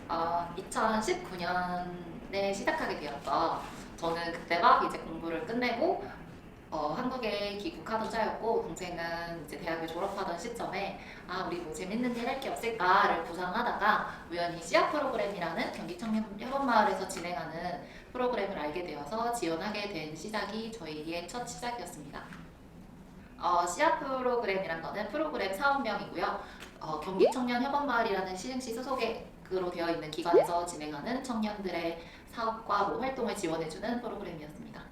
2019년에 시작하게 되었죠. 저는 그때 막 이제 공부를 끝내고 한국에 귀국하던 차였고, 동생은 이제 대학을 졸업하던 시점에 우리 뭐 재밌는 일 할 게 없을까를 구상하다가 우연히 씨앗 프로그램이라는 경기 청년 협업마을에서 진행하는 프로그램을 알게 되어서 지원하게 된 시작이 저희의 첫 시작이었습니다. 씨앗 프로그램이란 거는 프로그램 사업명이고요. 경기 청년 협업마을이라는 시흥시 소속으로 되어 있는 기관에서 진행하는 청년들의 사업과 뭐 활동을 지원해주는 프로그램이었습니다.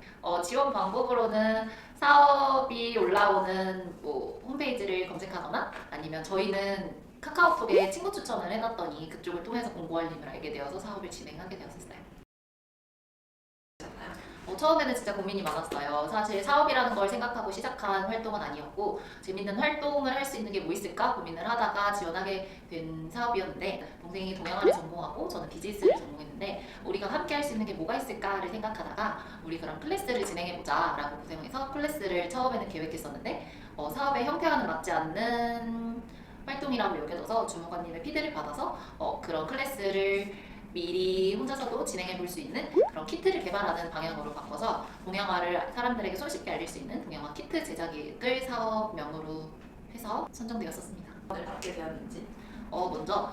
지원 방법으로는 사업이 올라오는 뭐 홈페이지를 검색하거나, 아니면 저희는 카카오톡에 친구 추천을 해놨더니 그쪽을 통해서 공고 알림을 알게 되어서 사업을 진행하게 되었어요. 처음에는 진짜 고민이 많았어요. 사실 사업이라는 걸 생각하고 시작한 활동은 아니었고, 재밌는 활동을 할 수 있는 게 뭐 있을까 고민을 하다가 지원하게 된 사업이었는데, 동생이 동양화를 전공하고 저는 비즈니스를 전공했는데, 우리가 함께 할 수 있는 게 뭐가 있을까를 생각하다가 우리 그럼 클래스를 진행해보자 라고 구성해서 클래스를 처음에는 계획했었는데, 사업의 형태와는 맞지 않는 활동이라고 여겨져서 주무관님의 피드를 받아서 그런 클래스를 미리 혼자서도 진행해 볼 수 있는 그런 키트를 개발하는 방향으로 바꿔서 동양화를 사람들에게 손쉽게 알릴 수 있는 동양화 키트 제작을 사업명으로 해서 선정되었었습니다. 오늘 받게 되었는지 먼저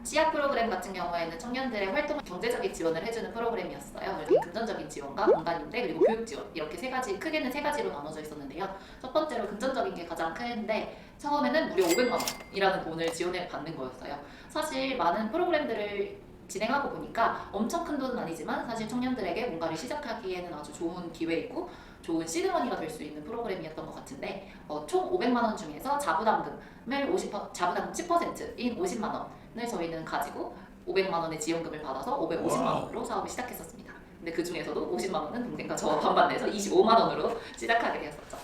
씨앗 프로그램 같은 경우에는 청년들의 활동 경제적인 지원을 해주는 프로그램이었어요. 그래서 금전적인 지원과 공간 임대 그리고 교육 지원, 이렇게 세 가지, 크게는 세 가지로 나눠져 있었는데요. 첫 번째로 금전적인 게 가장 큰데, 처음에는 무려 500만 원이라는 돈을 지원을 받는 거였어요. 사실 많은 프로그램들을 진행하고 보니까 엄청 큰 돈은 아니지만 사실 청년들에게 뭔가를 시작하기에는 아주 좋은 기회이고 좋은 시드머니가 될 수 있는 프로그램이었던 것 같은데, 총 500만 원 중에서 자부담금을 자부담금 10%인 50만 원을 저희는 가지고 500만 원의 지원금을 받아서 550만 원으로 사업을 시작했었습니다. 근데 그 중에서도 50만 원은 동생과 저와 반반 내서 25만 원으로 시작하게 되었었죠.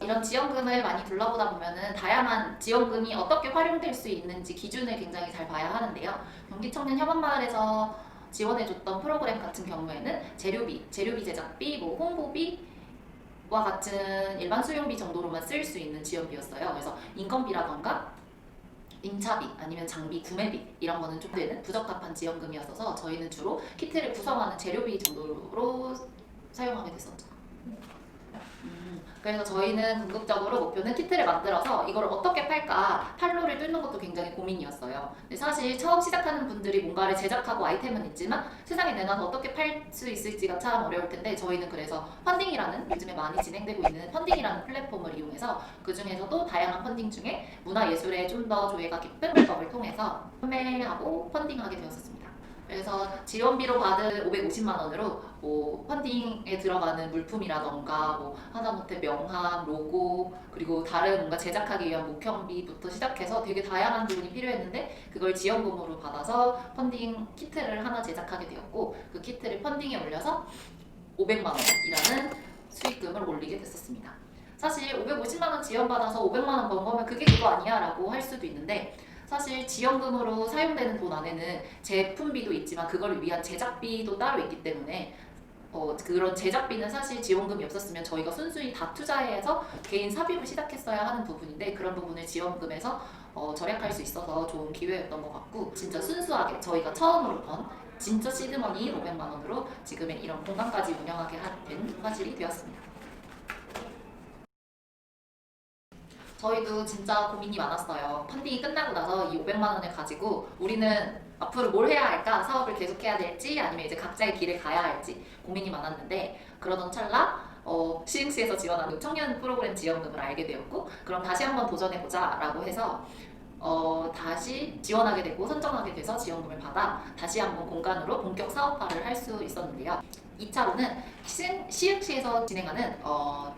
이런 지원금을 많이 둘러보다 보면은 다양한 지원금이 어떻게 활용될 수 있는지 기준을 굉장히 잘 봐야 하는데요. 경기청년 협업마을에서 지원해줬던 프로그램 같은 경우에는 재료비 제작비, 뭐 홍보비와 같은 일반 수용비 정도로만 쓸 수 있는 지원비였어요. 그래서 인건비라던가 임차비 아니면 장비 구매비 이런 거는 좀 되는 부적합한 지원금이었어서 저희는 주로 키트를 구성하는 재료비 정도로 사용하게 됐었죠. 그래서 저희는 궁극적으로 목표는 키트를 만들어서 이걸 어떻게 팔까, 판로를 뚫는 것도 굉장히 고민이었어요. 근데 사실 처음 시작하는 분들이 뭔가를 제작하고 아이템은 있지만 세상에 내놔서 어떻게 팔 수 있을지가 참 어려울 텐데, 저희는 그래서 펀딩이라는, 요즘에 많이 진행되고 있는 펀딩이라는 플랫폼을 이용해서 그 중에서도 다양한 펀딩 중에 문화예술에 좀 더 조예가 깊은 방법을 통해서 판매하고 펀딩하게 되었습니다. 그래서 지원비로 받은 550만 원으로 뭐 펀딩에 들어가는 물품이라던가 뭐 하다못해 명함, 로고, 그리고 다른 뭔가 제작하기 위한 목형비부터 시작해서 되게 다양한 부분이 필요했는데, 그걸 지원금으로 받아서 펀딩 키트를 하나 제작하게 되었고, 그 키트를 펀딩에 올려서 500만 원이라는 수익금을 올리게 됐었습니다. 사실 550만 원 지원받아서 500만 원 번 거면 그게 그거 아니야 라고 할 수도 있는데, 사실 지원금으로 사용되는 돈 안에는 제품비도 있지만 그걸 위한 제작비도 따로 있기 때문에 그런 제작비는 사실 지원금이 없었으면 저희가 순수히 다 투자해서 개인 사비로 시작했어야 하는 부분인데, 그런 부분을 지원금에서 절약할 수 있어서 좋은 기회였던 것 같고, 진짜 순수하게 저희가 처음으로 번 진짜 시드머니 500만 원으로 지금의 이런 공간까지 운영하게 된 화질이 되었습니다. 저희도 진짜 고민이 많았어요. 펀딩이 끝나고 나서 이 500만 원을 가지고 우리는 앞으로 뭘 해야 할까? 사업을 계속해야 될지 아니면 이제 각자의 길을 가야 할지 고민이 많았는데, 그러던 찰나 시흥시에서 지원하는 청년 프로그램 지원금을 알게 되었고, 그럼 다시 한번 도전해보자 라고 해서 다시 지원하게 되고 선정하게 돼서 지원금을 받아 다시 한번 공간으로 본격 사업화를 할 수 있었는데요. 2차로는 시흥시에서 진행하는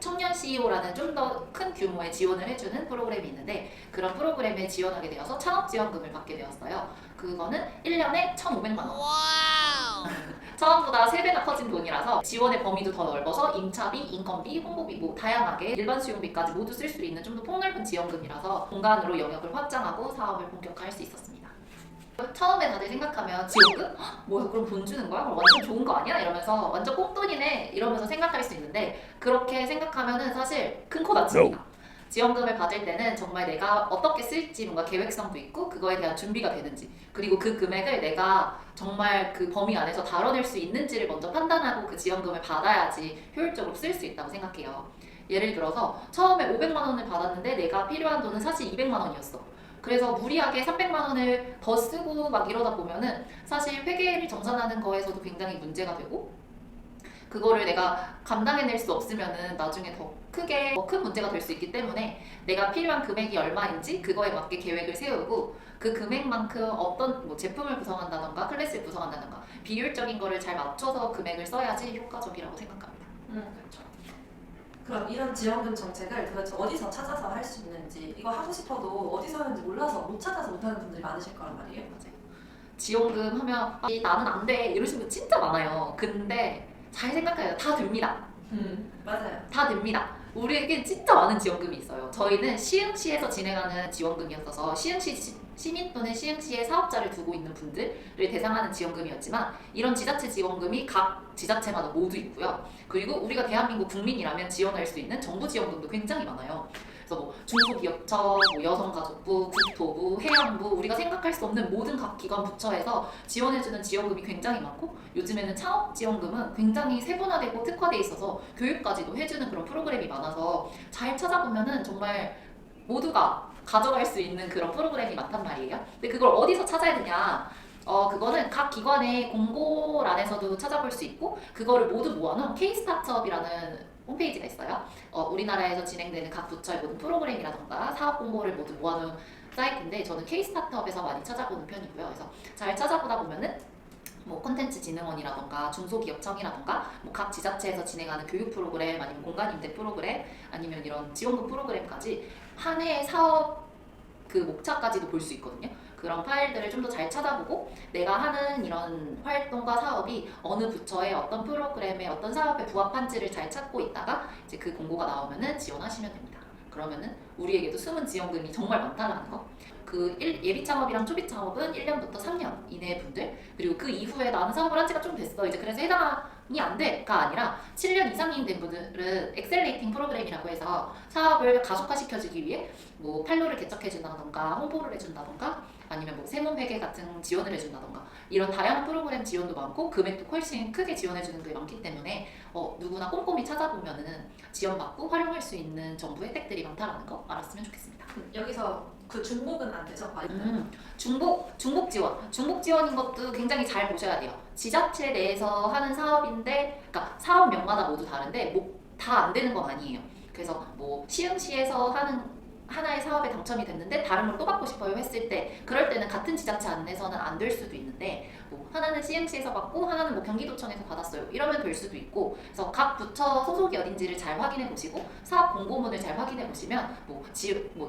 청년 CEO라는 좀 더 큰 규모의 지원을 해주는 프로그램이 있는데, 그런 프로그램에 지원하게 되어서 창업 지원금을 받게 되었어요. 그거는 1년에 1,500만 원. 처음보다 3배나 커진 돈이라서 지원의 범위도 더 넓어서 임차비, 인건비, 홍보비 뭐 다양하게 일반 수용비까지 모두 쓸 수 있는 좀 더 폭넓은 지원금이라서 공간으로 영역을 확장하고 사업을 본격화할 수 있었습니다. 처음에 다들 생각하면 지원금? 뭐 그럼 돈 주는 거야? 그럼 완전 좋은 거 아니야? 이러면서 완전 꽁돈이네 이러면서 생각할 수 있는데, 그렇게 생각하면은 사실 큰 코 다칩니다. 지원금을 받을 때는 정말 내가 어떻게 쓸지 뭔가 계획성도 있고 그거에 대한 준비가 되는지, 그리고 그 금액을 내가 정말 그 범위 안에서 다뤄낼 수 있는지를 먼저 판단하고 그 지원금을 받아야지 효율적으로 쓸 수 있다고 생각해요. 예를 들어서 처음에 500만 원을 받았는데 내가 필요한 돈은 사실 200만 원이었어. 그래서 무리하게 300만 원을 더 쓰고 막 이러다 보면은 사실 회계를 정산하는 거에서도 굉장히 문제가 되고, 그거를 내가 감당해낼 수 없으면은 나중에 더 크게 더 큰 문제가 될 수 있기 때문에 내가 필요한 금액이 얼마인지 그거에 맞게 계획을 세우고, 그 금액만큼 어떤 뭐 제품을 구성한다던가 클래스를 구성한다던가 비율적인 거를 잘 맞춰서 금액을 써야지 효과적이라고 생각합니다. 그렇죠. 그럼 이런 지원금 정책을 도대체 어디서 찾아서 할 수 있는지, 이거 하고 싶어도 어디서 하는지 몰라서 못 찾아서 못하는 분들이 많으실 거란 말이에요. 맞아요. 지원금 하면 나는 안 돼 이러시는 분 진짜 많아요. 근데 잘 생각해요. 다 됩니다. 맞아요. 다 됩니다. 우리에게 진짜 많은 지원금이 있어요. 저희는 시흥시에서 진행하는 지원금이었어서 시흥시 시민 또는 시흥시에 사업자를 두고 있는 분들을 대상하는 지원금이었지만, 이런 지자체 지원금이 각 지자체마다 모두 있고요. 그리고 우리가 대한민국 국민이라면 지원할 수 있는 정부 지원금도 굉장히 많아요. 그래서 뭐 중소기업청, 뭐 여성가족부, 국토부, 해양부, 우리가 생각할 수 없는 모든 각 기관 부처에서 지원해주는 지원금이 굉장히 많고, 요즘에는 창업 지원금은 굉장히 세분화되고 특화돼 있어서 교육까지도 해주는 그런 프로그램이 많아서 잘 찾아보면은 정말 모두가 가져갈 수 있는 그런 프로그램이 많단 말이에요. 근데 그걸 어디서 찾아야 되냐? 그거는 각 기관의 공고란에서도 찾아볼 수 있고, 그거를 모두 모아놓은 K-스타트업이라는 홈페이지가 있어요. 우리나라에서 진행되는 각 부처의 모든 프로그램이라던가 사업 공고를 모두 모아놓은 사이트인데, 저는 K-스타트업에서 많이 찾아보는 편이고요. 그래서 잘 찾아보다 보면은 뭐 콘텐츠진흥원이라던가 중소기업청이라던가 뭐 각 지자체에서 진행하는 교육 프로그램, 아니면 공간임대 프로그램, 아니면 이런 지원금 프로그램까지 한 해의 사업 그 목차까지도 볼 수 있거든요. 그런 파일들을 좀 더 잘 찾아보고, 내가 하는 이런 활동과 사업이 어느 부처의 어떤 프로그램에 어떤 사업에 부합한지를 잘 찾고 있다가 이제 그 공고가 나오면은 지원하시면 됩니다. 그러면은 우리에게도 숨은 지원금이 정말 많다라는 거. 그 예비 창업이랑 초비 창업은 1년부터 3년 이내의 분들, 그리고 그 이후에 나는 사업을 한 지가 좀 됐어 이제 그래서 해당이 안 돼가 아니라 7년 이상인 된 분들은 엑셀레이팅 프로그램이라고 해서 사업을 가속화시켜주기 위해 뭐 판로를 개척해준다던가 홍보를 해준다던가 아니면 뭐 세무회계 같은 지원을 해준다던가 이런 다양한 프로그램 지원도 많고, 금액도 훨씬 크게 지원해주는 게 많기 때문에 누구나 꼼꼼히 찾아보면은 지원받고 활용할 수 있는 정부 혜택들이 많다라는 거 알았으면 좋겠습니다. 여기서 그 중복은 안 되죠? 중복 지원인 것도 굉장히 잘 보셔야 돼요. 지자체 내에서 하는 사업인데, 그러니까 사업명마다 모두 다른데 뭐 다 안 되는 건 아니에요. 그래서 뭐 시흥시에서 하는 하나의 사업에 당첨이 됐는데 다른 걸 또 받고 싶어요 했을 때, 그럴 때는 같은 지자체 안에서는 안 될 수도 있는데, 뭐 하나는 시흥시에서 받고 하나는 뭐 경기도청에서 받았어요 이러면 될 수도 있고, 그래서 각 부처 소속이 어딘지를 잘 확인해 보시고 사업 공고문을 잘 확인해 보시면 뭐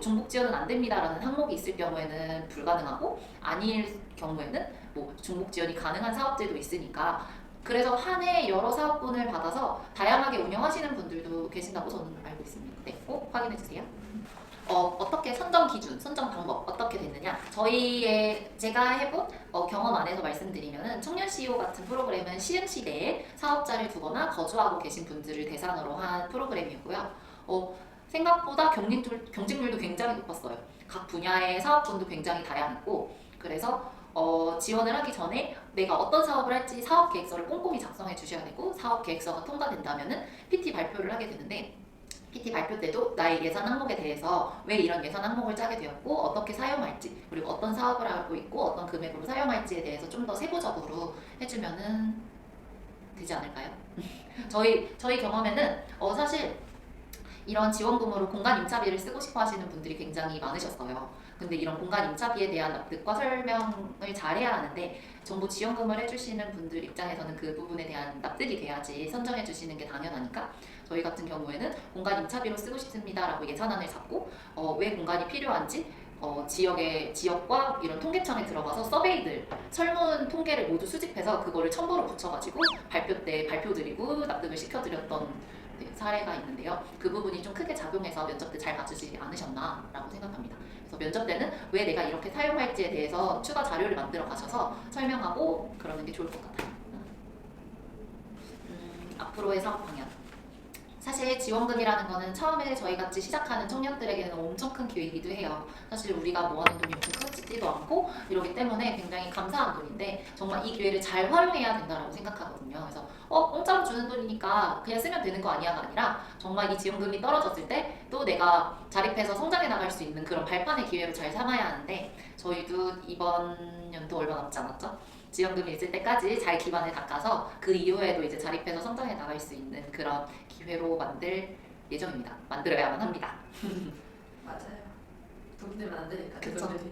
중복 지원은 안 됩니다라는 항목이 있을 경우에는 불가능하고, 아닐 경우에는 뭐 중복 지원이 가능한 사업들도 있으니까, 그래서 한 해 여러 사업분을 받아서 다양하게 운영하시는 분들도 계신다고 저는 알고 있습니다. 네, 꼭 확인해 주세요. 어떻게 선정 기준, 선정 방법 어떻게 됐느냐? 제가 해본 경험 안에서 말씀드리면은 청년 CEO 같은 프로그램은 시흥시 내에 사업자를 두거나 거주하고 계신 분들을 대상으로 한 프로그램이었고요. 생각보다 경쟁률도 굉장히 높았어요. 각 분야의 사업군도 굉장히 다양했고, 그래서 지원을 하기 전에 내가 어떤 사업을 할지 사업 계획서를 꼼꼼히 작성해 주셔야 되고, 사업 계획서가 통과된다면은 PT 발표를 하게 되는데, PT 발표 때도 나의 예산 항목에 대해서 왜 이런 예산 항목을 짜게 되었고 어떻게 사용할지, 그리고 어떤 사업을 하고 있고 어떤 금액으로 사용할지에 대해서 좀 더 세부적으로 해주면은 되지 않을까요? 저희 경험에는 사실 이런 지원금으로 공간 임차비를 쓰고 싶어 하시는 분들이 굉장히 많으셨어요. 근데 이런 공간 임차비에 대한 납득과 설명을 잘해야 하는데, 정부 지원금을 해주시는 분들 입장에서는 그 부분에 대한 납득이 돼야지 선정해 주시는 게 당연하니까, 저희 같은 경우에는 공간 임차비로 쓰고 싶습니다라고 예산안을 잡고 왜 공간이 필요한지 지역과 이런 통계청에 들어가서 서베이들 설문 통계를 모두 수집해서 그거를 첨부로 붙여가지고 발표 때 발표 드리고 납득을 시켜드렸던 사례가 있는데요. 그 부분이 좀 크게 작용해서 면접 때 잘 봐주지 않으셨나라고 생각합니다. 그래서 면접 때는 왜 내가 이렇게 사용할지에 대해서 추가 자료를 만들어 가셔서 설명하고 그러는 게 좋을 것 같아요. 앞으로의 사업 방향. 사실 지원금이라는 거는 처음에 저희 같이 시작하는 청년들에게는 엄청 큰 기회이기도 해요. 사실 우리가 모아놓은 돈이 엄청 크지도 않고 이러기 때문에 굉장히 감사한 돈인데 정말 이 기회를 잘 활용해야 된다고 생각하거든요. 그래서 공짜로 주는 돈이니까 그냥 쓰면 되는 거 아니야가 아니라 정말 이 지원금이 떨어졌을 때 또 내가 자립해서 성장해 나갈 수 있는 그런 발판의 기회로 잘 삼아야 하는데 저희도 이번 연도 얼마 남지 않았죠? 지원금이 있을 때까지 잘 기반을 닦아서 그 이후에도 이제 자립해서 성장해 나갈 수 있는 그런 기회로 만들 예정입니다. 만들어야만 합니다. 맞아요. 돈 내면 안 되니까. 그쵸. 대표들이.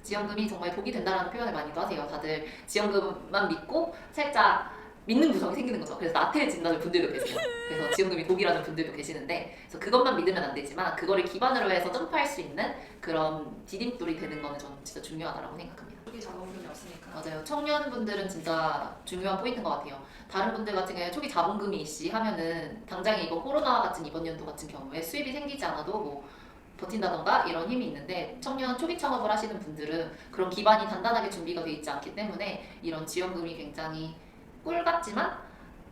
지원금이 정말 독이 된다라는 표현을 많이도 하세요. 다들 지원금만 믿고 살짝 믿는 구석이 생기는 거죠. 그래서 나태해진다는 분들도 계세요. 그래서 지원금이 독이라는 분들도 계시는데 그래서 그것만 믿으면 안 되지만 그거를 기반으로 해서 점프할 수 있는 그런 디딤돌이 되는 거는 저는 진짜 중요하다고 생각합니다. 초기 자본금이 없으니까. 맞아요. 청년분들은 진짜 중요한 포인트인 것 같아요. 다른 분들 같은 경우에 초기 자본금이 있이 하면은 당장에 이번 코로나 같은 이번 연도 같은 경우에 수입이 생기지 않아도 뭐 버틴다던가 이런 힘이 있는데 청년 초기 창업을 하시는 분들은 그런 기반이 단단하게 준비가 돼 있지 않기 때문에 이런 지원금이 굉장히 꿀 같지만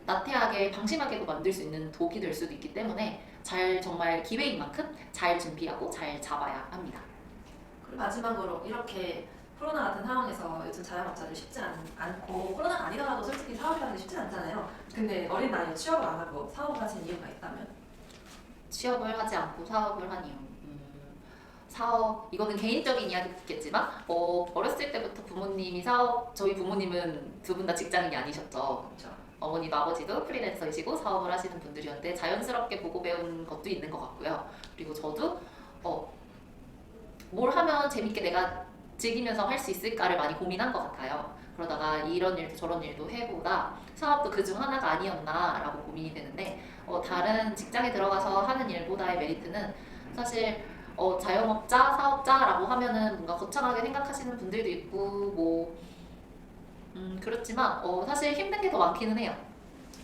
나태하게 방심하게도 만들 수 있는 독이 될 수도 있기 때문에 잘 정말 기회인 만큼 잘 준비하고 잘 잡아야 합니다. 그리고 마지막으로 이렇게 코로나 같은 상황에서 요즘 자영업자들 쉽지 않고 코로나가 아니더라도 솔직히 사업이라는 게 쉽지 않잖아요. 근데 어린 나이에 취업을 안 하고 사업을 하신 이유가 있다면? 취업을 하지 않고 사업을 한 이유. 사업 이거는 개인적인 이야기겠지만 어렸을 때부터 부모님이 저희 부모님은 두 분 다 직장인이 아니셨죠. 그렇죠. 어머니도 아버지도 프리랜서이시고 사업을 하시는 분들이었는데 자연스럽게 보고 배운 것도 있는 것 같고요. 그리고 저도 뭘 하면 재밌게 내가 즐기면서 할 수 있을까를 많이 고민한 것 같아요. 그러다가 이런 일도 저런 일도 해보다 사업도 그중 하나가 아니었나라고 고민이 되는데 다른 직장에 들어가서 하는 일보다의 메리트는 사실 자영업자, 사업자라고 하면은 뭔가 거창하게 생각하시는 분들도 있고 그렇지만 사실 힘든 게 더 많기는 해요.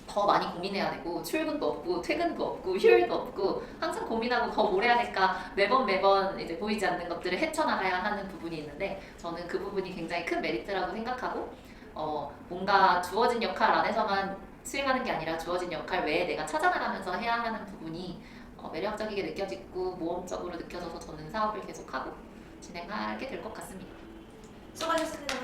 더 많이 고민해야 되고 출근도 없고 퇴근도 없고 휴일도 없고 항상 고민하고 더 뭘 해야 될까 매번 이제 보이지 않는 것들을 헤쳐나가야 하는 부분이 있는데 저는 그 부분이 굉장히 큰 메리트라고 생각하고 뭔가 주어진 역할 안에서만 수행하는 게 아니라 주어진 역할 외에 내가 찾아나가면서 해야 하는 부분이 매력적이게 느껴지고 모험적으로 느껴져서 저는 사업을 계속하고 진행하게 될 것 같습니다. 수고하셨습니다.